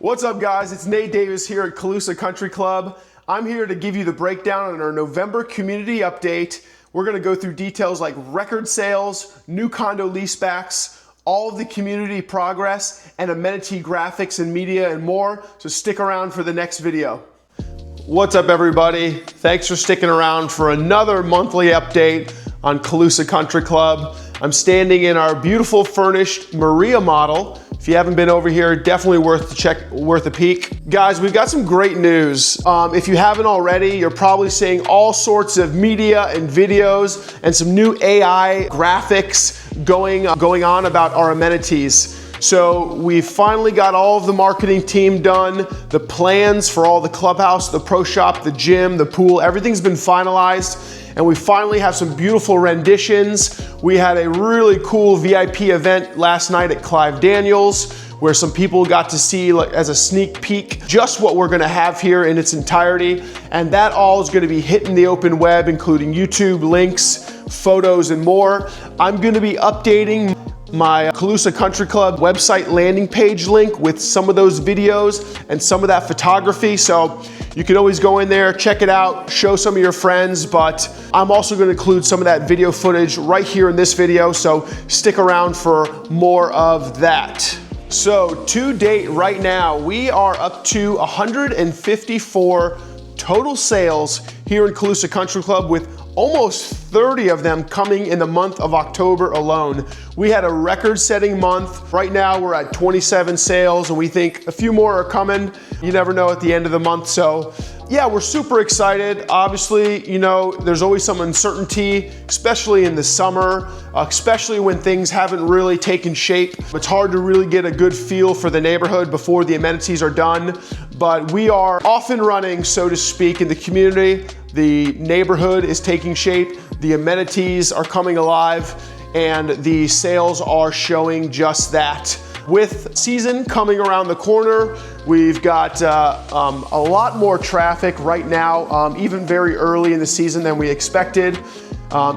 What's up, guys? It's Nate Davis here at Calusa Country Club. I'm here to give you the breakdown on our November community update. We're going to go through details like record sales, new condo leasebacks, all of the community progress, and amenity graphics and media and more. So stick around for the next video. What's up, everybody? Thanks for sticking around for another monthly update on Calusa Country Club. I'm standing in our beautiful furnished Maria model. If you haven't been over here, definitely worth a peek. Guys, we've got some great news. If you haven't already, you're probably seeing all sorts of media and videos and some new AI graphics going on about our amenities. So we finally got all of the marketing team done, the plans for all the clubhouse, the pro shop, the gym, the pool, everything's been finalized. And we finally have some beautiful renditions. We had a really cool VIP event last night at Clive Daniels, where some people got to see, like, as a sneak peek, just what we're gonna have here in its entirety. And that all is gonna be hitting the open web, including YouTube, links, photos, and more. I'm gonna be updating my Calusa Country Club website landing page link with some of those videos and some of that photography. So you can always go in there, check it out, show some of your friends, but I'm also going to include some of that video footage right here in this video, so stick around for more of that. So to date right now, we are up to 154 total sales here in Calusa Country Club, with almost 30 of them coming in the month of October alone. We had a record-setting month. Right now we're at 27 sales, and we think a few more are coming. You never know at the end of the month. So yeah, we're super excited. Obviously, you know, there's always some uncertainty, especially in the summer, especially when things haven't really taken shape. It's hard to really get a good feel for the neighborhood before the amenities are done, but we are off and running, so to speak, in the community. The neighborhood is taking shape, the amenities are coming alive, and the sales are showing just that. With season coming around the corner, we've got a lot more traffic right now, even very early in the season than we expected.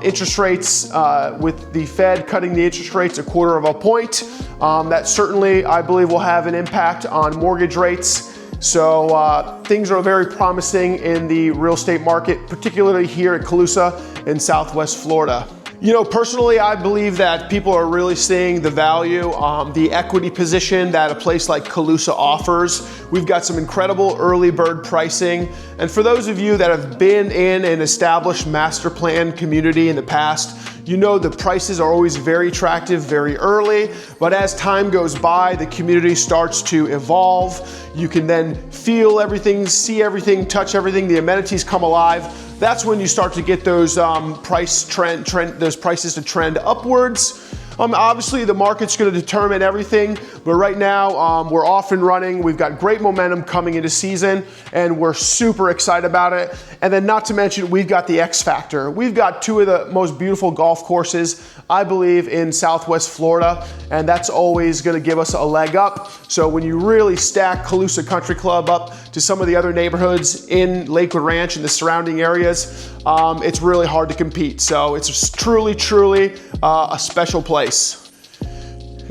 Interest rates, with the Fed cutting the interest rates 1/4 point, that certainly, I believe, will have an impact on mortgage rates. So things are very promising in the real estate market, particularly here at Calusa in Southwest Florida. You know, personally, I believe that people are really seeing the value, the equity position that a place like Calusa offers. We've got some incredible early bird pricing. And for those of you that have been in an established master plan community in the past, you know the prices are always very attractive very early, but as time goes by, the community starts to evolve. You can then feel everything, see everything, touch everything, the amenities come alive. That's when you start to get those those prices to trend upwards. Obviously, the market's going to determine everything, but right now we're off and running. We've got great momentum coming into season, and we're super excited about it. And then, not to mention, we've got the X factor. We've got two of the most beautiful golf courses, I believe, in Southwest Florida, and that's always going to give us a leg up. So when you really stack Calusa Country Club up to some of the other neighborhoods in Lakewood Ranch and the surrounding areas, it's really hard to compete. So it's truly a special place.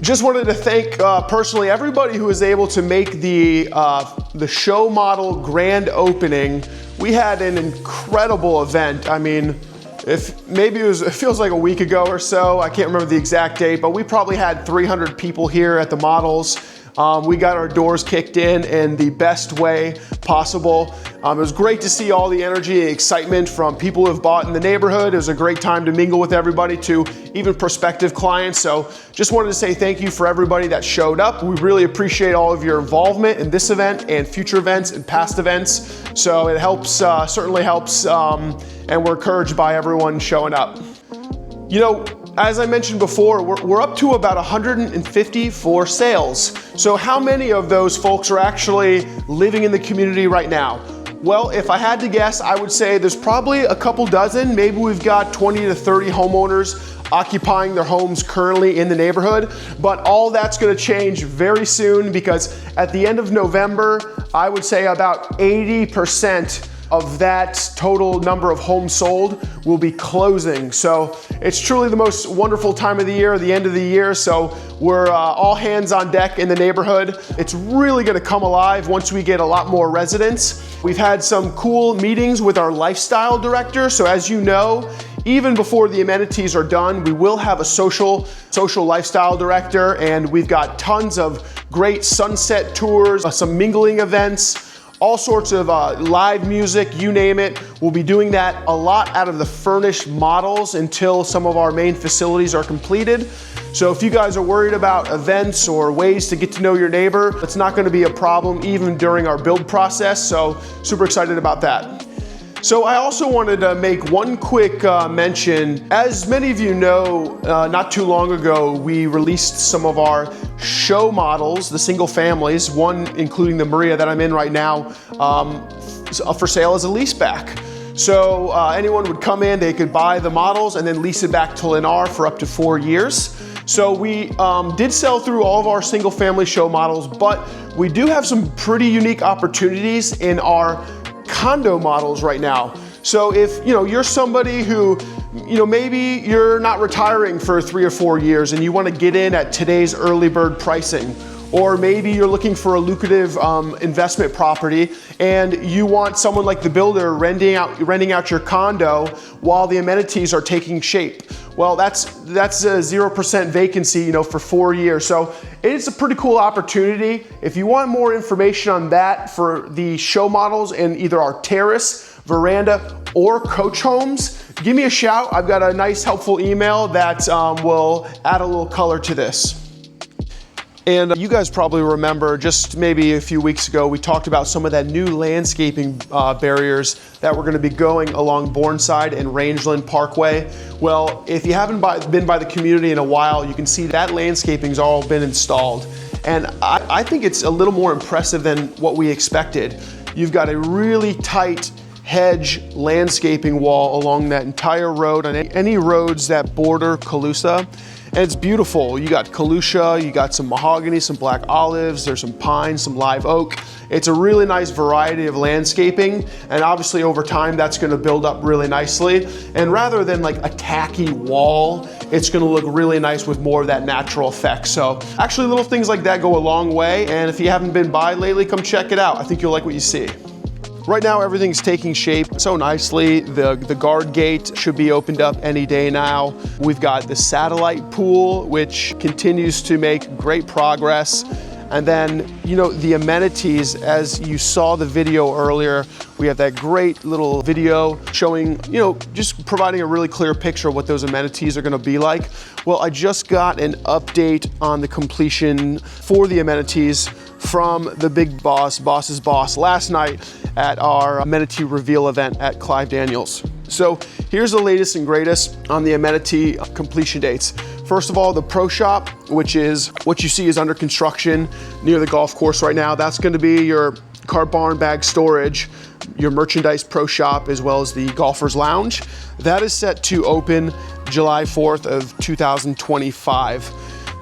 Just wanted to thank personally everybody who was able to make the show model grand opening. We had an incredible event. I mean, it feels like a week ago or so. I can't remember the exact date, but we probably had 300 people here at the models. We got our doors kicked in the best way possible. It was great to see all the energy and excitement from people who have bought in the neighborhood. It was a great time to mingle with everybody, to even prospective clients. So just wanted to say thank you for everybody that showed up. We really appreciate all of your involvement in this event and future events and past events. So it helps, certainly helps, and we're encouraged by everyone showing up. You know, as I mentioned before, we're up to about 154 sales. So how many of those folks are actually living in the community right now? Well, if I had to guess, I would say there's probably a couple dozen. Maybe we've got 20 to 30 homeowners occupying their homes currently in the neighborhood, but all that's going to change very soon, because at the end of November, I would say about 80% of that total number of homes sold will be closing. So it's truly the most wonderful time of the year, the end of the year. So we're all hands on deck in the neighborhood. It's really gonna come alive once we get a lot more residents. We've had some cool meetings with our lifestyle director. So as you know, even before the amenities are done, we will have a social lifestyle director, and we've got tons of great sunset tours, some mingling events, all sorts of live music, you name it. We'll be doing that a lot out of the furnished models until some of our main facilities are completed. So if you guys are worried about events or ways to get to know your neighbor, it's not gonna be a problem even during our build process. So super excited about that. So I also wanted to make one quick mention. As many of you know, not too long ago, we released some of our show models, the single families, one including the Maria that I'm in right now, for sale as a leaseback. So anyone would come in, they could buy the models and then lease it back to Lennar for up to 4 years. So we did sell through all of our single family show models, but we do have some pretty unique opportunities in our condo models right now. So if you're somebody who, maybe you're not retiring for 3 or 4 years and you want to get in at today's early bird pricing, or maybe you're looking for a lucrative investment property and you want someone like the builder renting out your condo while the amenities are taking shape. Well, that's a 0% vacancy, for 4 years. So it's a pretty cool opportunity. If you want more information on that for the show models in either our terrace, veranda, or coach homes, give me a shout. I've got a nice helpful email that will add a little color to this. And you guys probably remember just maybe a few weeks ago, we talked about some of that new landscaping barriers that were gonna be going along Bourneside and Rangeland Parkway. Well, if you haven't been by the community in a while, you can see that landscaping's all been installed. And I think it's a little more impressive than what we expected. You've got a really tight hedge landscaping wall along that entire road, on any roads that border Calusa. And it's beautiful. You got Calusa, you got some mahogany, some black olives, there's some pine, some live oak. It's a really nice variety of landscaping, and obviously over time that's gonna build up really nicely. And rather than like a tacky wall, it's gonna look really nice with more of that natural effect. So actually little things like that go a long way, and if you haven't been by lately, come check it out. I think you'll like what you see. Right now, everything's taking shape so nicely. The guard gate should be opened up any day now. We've got the satellite pool, which continues to make great progress. And then, the amenities, as you saw the video earlier, we have that great little video showing, just providing a really clear picture of what those amenities are gonna be like. Well, I just got an update on the completion for the amenities from the big boss's boss last night at our amenity reveal event at Clive Daniels. So here's the latest and greatest on the amenity completion dates. First of all, the pro shop, which is what you see is under construction near the golf course right now. That's gonna be your cart barn bag storage, your merchandise pro shop, as well as the golfer's lounge. That is set to open July 4th of 2025.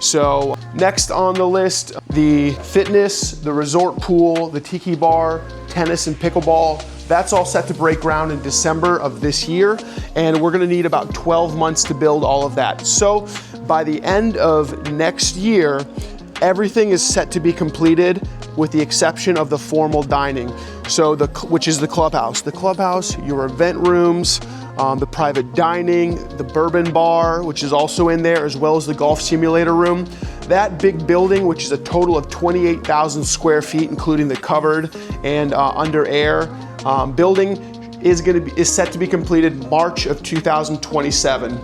So next on the list, the fitness, the resort pool, the tiki bar, tennis and pickleball, that's all set to break ground in December of this year. And we're gonna need about 12 months to build all of that. So by the end of next year, everything is set to be completed with the exception of the formal dining. So which is the clubhouse. The clubhouse, your event rooms, the private dining, the bourbon bar, which is also in there, as well as the golf simulator room. That big building, which is a total of 28,000 square feet, including the covered and under air building, is set to be completed March of 2027.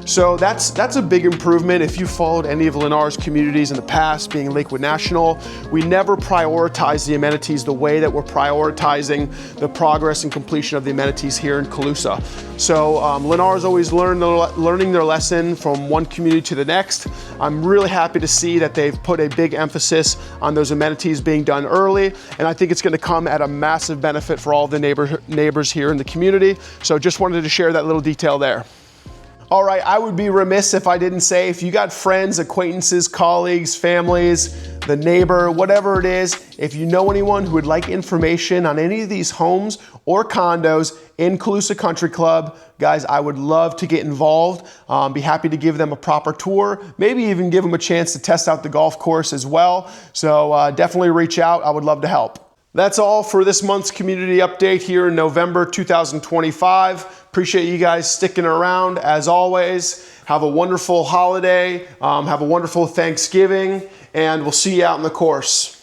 So that's a big improvement. If you followed any of Lennar's communities in the past, being Lakewood National, we never prioritize the amenities the way that we're prioritizing the progress and completion of the amenities here in Calusa. So Lennar's always learning their lesson from one community to the next. I'm really happy to see that they've put a big emphasis on those amenities being done early, and I think it's gonna come at a massive benefit for all the neighbors here in the community. So just wanted to share that little detail there. All right, I would be remiss if I didn't say, if you got friends, acquaintances, colleagues, families, the neighbor, whatever it is, if you know anyone who would like information on any of these homes or condos in Calusa Country Club, guys, I would love to get involved. Be happy to give them a proper tour, maybe even give them a chance to test out the golf course as well. So definitely reach out. I would love to help. That's all for this month's community update here in November 2025. Appreciate you guys sticking around as always. Have a wonderful holiday. Have a wonderful Thanksgiving, and we'll see you out in the course.